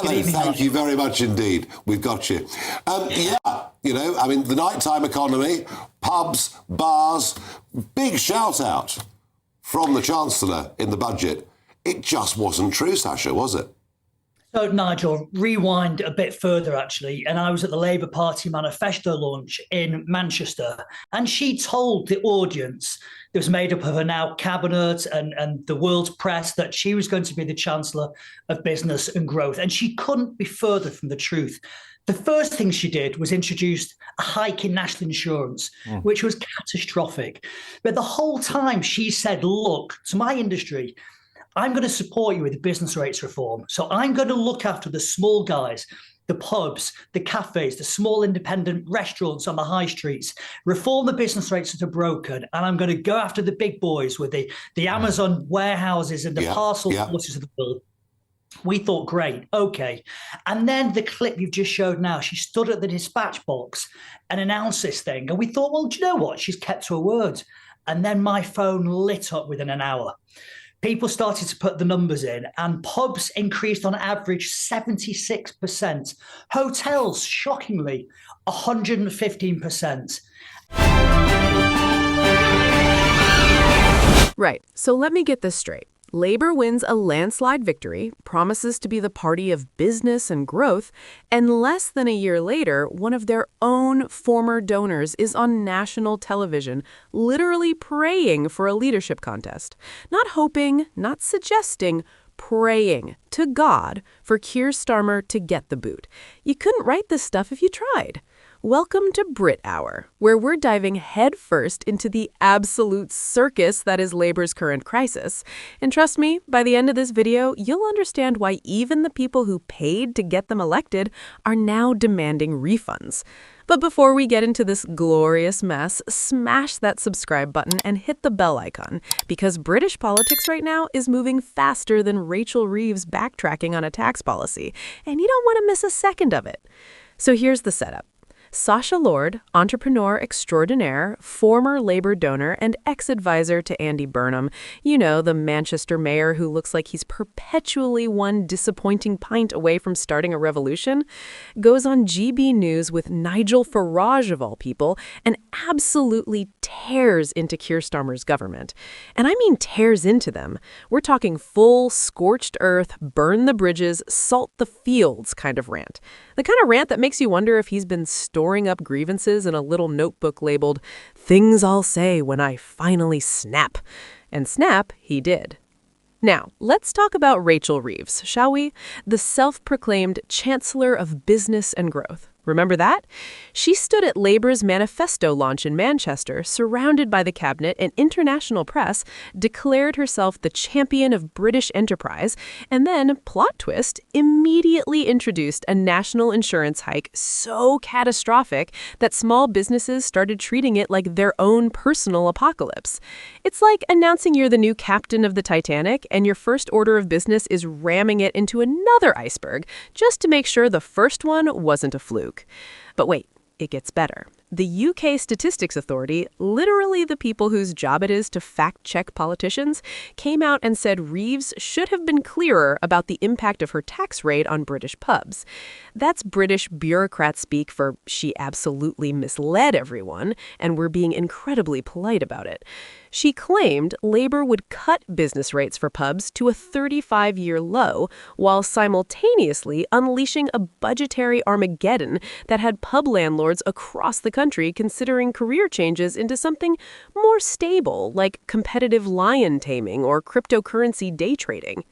Hello, evening, thank Nigel. you very much indeed. We've got you. The nighttime economy, pubs, bars, big shout out from the Chancellor in the budget. It just wasn't true, Sacha, was it? So, Nigel, rewind a bit further, actually. And I was at the Labour Party manifesto launch in Manchester. And she told the audience, that was made up of her now cabinet and the world's press, that she was going to be the Chancellor of Business and Growth. And she couldn't be further from the truth. The first thing she did was introduce a hike in national insurance, which was catastrophic. But the whole time she said, look, to my industry, I'm going to support you with the business rates reform. So I'm going to look after the small guys, the pubs, the cafes, the small independent restaurants on the high streets, reform the business rates that are broken. And I'm going to go after the big boys with the Amazon warehouses and the parcel forces of the world. We thought, great, okay. And then the clip you've just showed now, she stood at the dispatch box and announced this thing. And we thought, well, do you know what? She's kept to her word. And then my phone lit up within an hour. People started to put the numbers in, and pubs increased on average 76%. Hotels, shockingly, 115%. Right. So let me get this straight. Labour wins a landslide victory, promises to be the party of business and growth, and less than a year later, one of their own former donors is on national television, literally praying for a leadership contest. Not hoping, not suggesting, praying to God for Keir Starmer to get the boot. You couldn't write this stuff if you tried. Welcome to Brit Hour, where we're diving headfirst into the absolute circus that is Labour's current crisis. And trust me, by the end of this video, you'll understand why even the people who paid to get them elected are now demanding refunds. But before we get into this glorious mess, smash that subscribe button and hit the bell icon, because British politics right now is moving faster than Rachel Reeves backtracking on a tax policy, and you don't want to miss a second of it. So here's the setup. Sacha Lord, entrepreneur extraordinaire, former Labour donor, and ex-advisor to Andy Burnham, you know, the Manchester mayor who looks like he's perpetually one disappointing pint away from starting a revolution, goes on GB News with Nigel Farage, of all people, and absolutely tears into Keir Starmer's government. And I mean tears into them. We're talking full, scorched earth, burn the bridges, salt the fields kind of rant. The kind of rant that makes you wonder if he's been storing up grievances in a little notebook labeled, "Things I'll say when I finally snap." And snap, he did. Now, let's talk about Rachel Reeves, shall we? The self-proclaimed Chancellor of Business and Growth. Remember that? She stood at Labour's manifesto launch in Manchester, surrounded by the cabinet and international press, declared herself the champion of British enterprise, and then, plot twist, immediately introduced a national insurance hike so catastrophic that small businesses started treating it like their own personal apocalypse. It's like announcing you're the new captain of the Titanic and your first order of business is ramming it into another iceberg just to make sure the first one wasn't a fluke. But wait, it gets better. The UK Statistics Authority, literally the people whose job it is to fact-check politicians, came out and said Reeves should have been clearer about the impact of her tax rate on British pubs. That's British bureaucrat speak for she absolutely misled everyone, and we're being incredibly polite about it. She claimed Labour would cut business rates for pubs to a 35-year low, while simultaneously unleashing a budgetary Armageddon that had pub landlords across the country considering career changes into something more stable, like competitive lion taming or cryptocurrency day trading.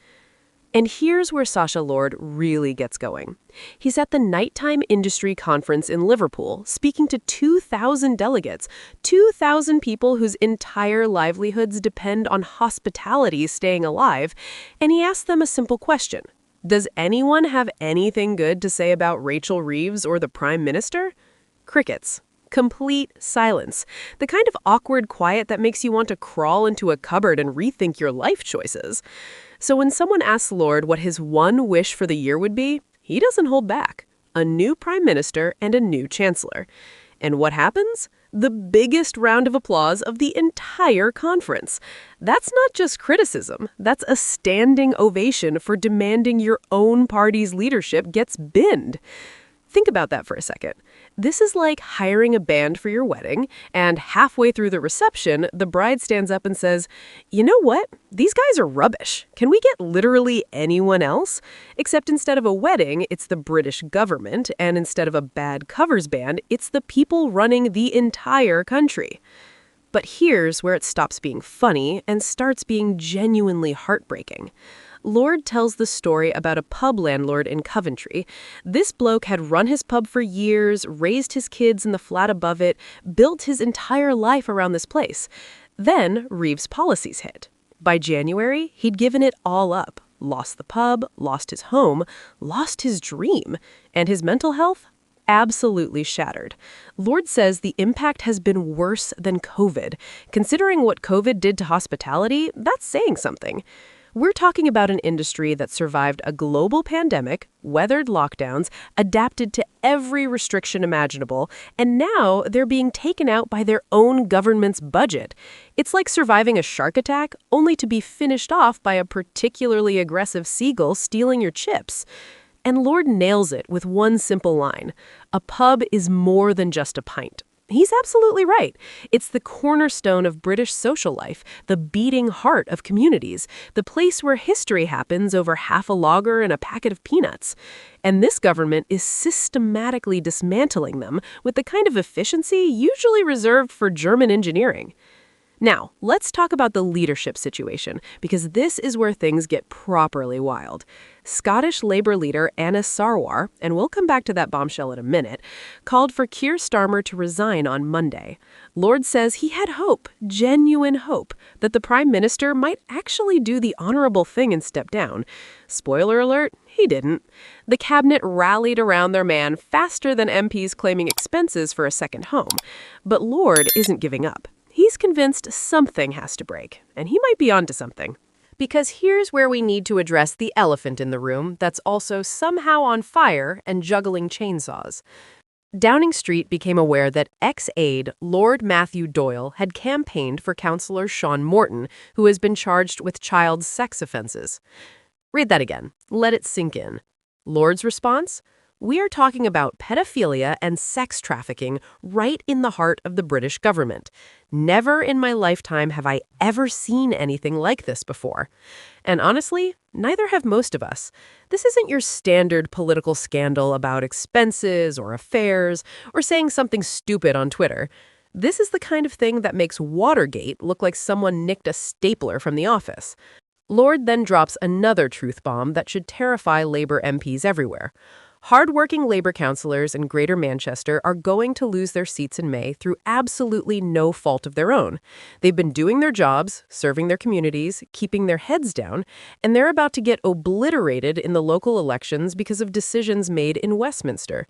And here's where Sacha Lord really gets going. He's at the Nighttime Industry Conference in Liverpool, speaking to 2,000 delegates, 2,000 people whose entire livelihoods depend on hospitality staying alive, and he asked them a simple question. Does anyone have anything good to say about Rachel Reeves or the Prime Minister? Crickets. Complete silence. The kind of awkward quiet that makes you want to crawl into a cupboard and rethink your life choices. So when someone asks Lord what his one wish for the year would be, he doesn't hold back. A new Prime Minister and a new Chancellor. And what happens? the biggest round of applause of the entire conference. That's not just criticism. That's a standing ovation for demanding your own party's leadership gets binned. Think about that for a second. This is like hiring a band for your wedding, and halfway through the reception, the bride stands up and says, "You know what? These guys are rubbish. Can we get literally anyone else?" Except instead of a wedding, it's the British government, and instead of a bad covers band, it's the people running the entire country. But here's where it stops being funny and starts being genuinely heartbreaking. Lord tells the story about a pub landlord in Coventry. This bloke had run his pub for years, raised his kids in the flat above it, built his entire life around this place. Then Reeves' policies hit. By January, he'd given it all up. Lost the pub, lost his home, lost his dream. And his mental health? Absolutely shattered. Lord says the impact has been worse than COVID. Considering what COVID did to hospitality, that's saying something. We're talking about an industry that survived a global pandemic, weathered lockdowns, adapted to every restriction imaginable, and now they're being taken out by their own government's budget. It's like surviving a shark attack, only to be finished off by a particularly aggressive seagull stealing your chips. And Lord nails it with one simple line: a pub is more than just a pint. He's absolutely right. It's the cornerstone of British social life, the beating heart of communities, the place where history happens over half a lager and a packet of peanuts. And this government is systematically dismantling them with the kind of efficiency usually reserved for German engineering. Now, let's talk about the leadership situation, because this is where things get properly wild. Scottish Labour leader Anna Sarwar, and we'll come back to that bombshell in a minute, called for Keir Starmer to resign on Monday. Lord says he had hope, genuine hope, that the Prime Minister might actually do the honourable thing and step down. Spoiler alert, he didn't. The cabinet rallied around their man faster than MPs claiming expenses for a second home. But Lord isn't giving up. He's convinced something has to break, and he might be onto something. Because here's where we need to address the elephant in the room that's also somehow on fire and juggling chainsaws. Downing Street became aware that ex-aide Lord Matthew Doyle had campaigned for Councillor Sean Morton, who has been charged with child sex offences. Read that again. Let it sink in. Lord's response? We are talking about pedophilia and sex trafficking right in the heart of the British government. Never in my lifetime have I ever seen anything like this before. And honestly, neither have most of us. This isn't your standard political scandal about expenses or affairs or saying something stupid on Twitter. This is the kind of thing that makes Watergate look like someone nicked a stapler from the office. Lord then drops another truth bomb that should terrify Labour MPs everywhere. Hard-working Labour councillors in Greater Manchester are going to lose their seats in May through absolutely no fault of their own. They've been doing their jobs, serving their communities, keeping their heads down, and they're about to get obliterated in the local elections because of decisions made in Westminster.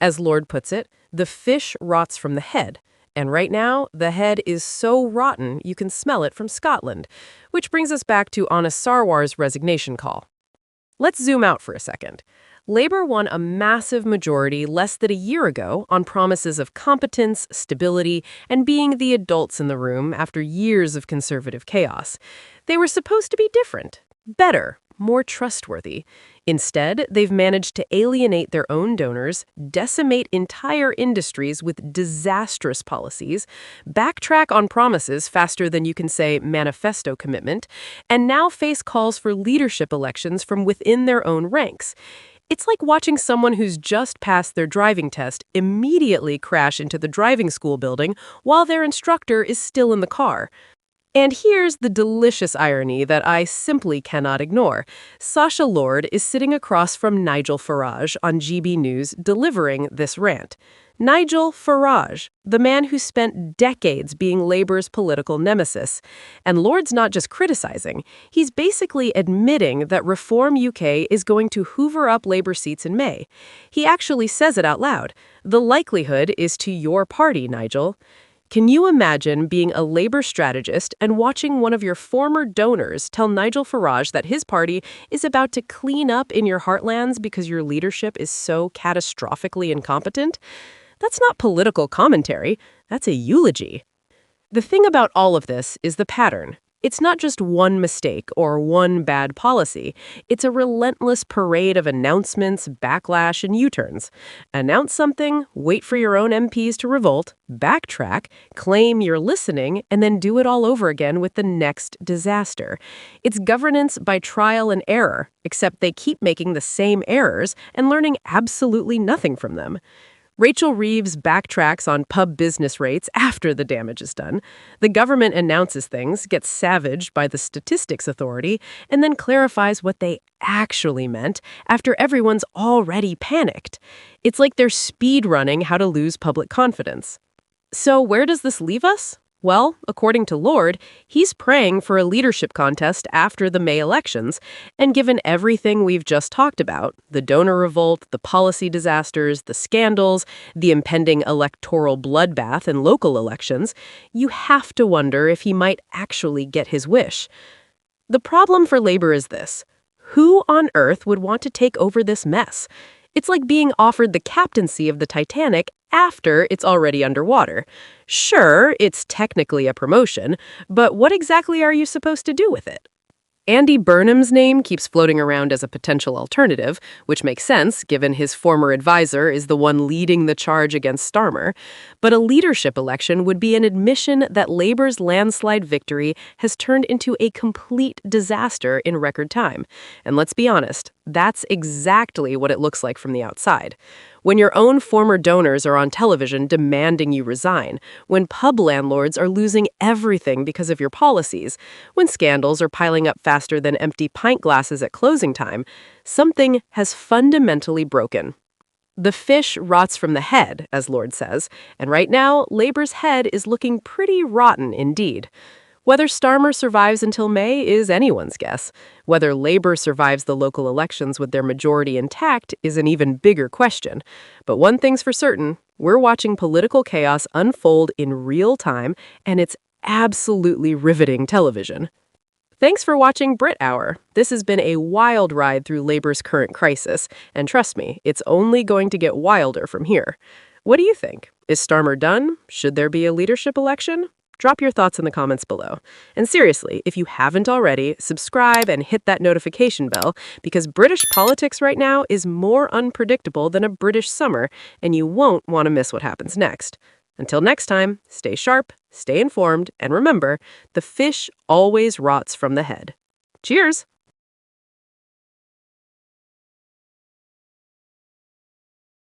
As Lord puts it, the fish rots from the head. And right now, the head is so rotten you can smell it from Scotland. Which brings us back to Anna Sarwar's resignation call. Let's zoom out for a second. Labour won a massive majority less than a year ago on promises of competence, stability, and being the adults in the room after years of conservative chaos. They were supposed to be different, better, more trustworthy. Instead, they've managed to alienate their own donors, decimate entire industries with disastrous policies, backtrack on promises faster than you can say manifesto commitment, and now face calls for leadership elections from within their own ranks. It's like watching someone who's just passed their driving test immediately crash into the driving school building while their instructor is still in the car. And here's the delicious irony that I simply cannot ignore. Sacha Lord is sitting across from Nigel Farage on GB News delivering this rant. Nigel Farage, the man who spent decades being Labour's political nemesis. And Lord's not just criticizing, he's basically admitting that Reform UK is going to hoover up Labour seats in May. He actually says it out loud. The likelihood is to your party, Nigel. Can you imagine being a Labour strategist and watching one of your former donors tell Nigel Farage that his party is about to clean up in your heartlands because your leadership is so catastrophically incompetent? That's not political commentary. That's a eulogy. The thing about all of this is the pattern. It's not just one mistake or one bad policy. It's a relentless parade of announcements, backlash, and U-turns. Announce something, wait for your own MPs to revolt, backtrack, claim you're listening, and then do it all over again with the next disaster. It's governance by trial and error, except they keep making the same errors and learning absolutely nothing from them. Rachel Reeves backtracks on pub business rates after the damage is done. The government announces things, gets savaged by the Statistics Authority, and then clarifies what they actually meant after everyone's already panicked. It's like they're speed running how to lose public confidence. So where does this leave us? Well, according to Lord, he's praying for a leadership contest after the May elections, and given everything we've just talked about, the donor revolt, the policy disasters, the scandals, the impending electoral bloodbath in local elections, you have to wonder if he might actually get his wish. The problem for Labour is this. Who on earth would want to take over this mess? It's like being offered the captaincy of the Titanic after it's already underwater. Sure, it's technically a promotion, but what exactly are you supposed to do with it? Andy Burnham's name keeps floating around as a potential alternative, which makes sense given his former advisor is the one leading the charge against Starmer. But a leadership election would be an admission that Labour's landslide victory has turned into a complete disaster in record time. And let's be honest, that's exactly what it looks like from the outside. When your own former donors are on television demanding you resign, when pub landlords are losing everything because of your policies, when scandals are piling up faster than empty pint glasses at closing time, something has fundamentally broken. The fish rots from the head, as Lord says, and right now, Labour's head is looking pretty rotten indeed. Whether Starmer survives until May is anyone's guess. Whether Labour survives the local elections with their majority intact is an even bigger question. But one thing's for certain, we're watching political chaos unfold in real time, and it's absolutely riveting television. Thanks for watching Brit Hour. This has been a wild ride through Labour's current crisis, and trust me, it's only going to get wilder from here. What do you think? Is Starmer done? Should there be a leadership election? Drop your thoughts in the comments below. And seriously, if you haven't already, subscribe and hit that notification bell because British politics right now is more unpredictable than a British summer, and you won't want to miss what happens next. Until next time, stay sharp, stay informed, and remember, the fish always rots from the head. Cheers!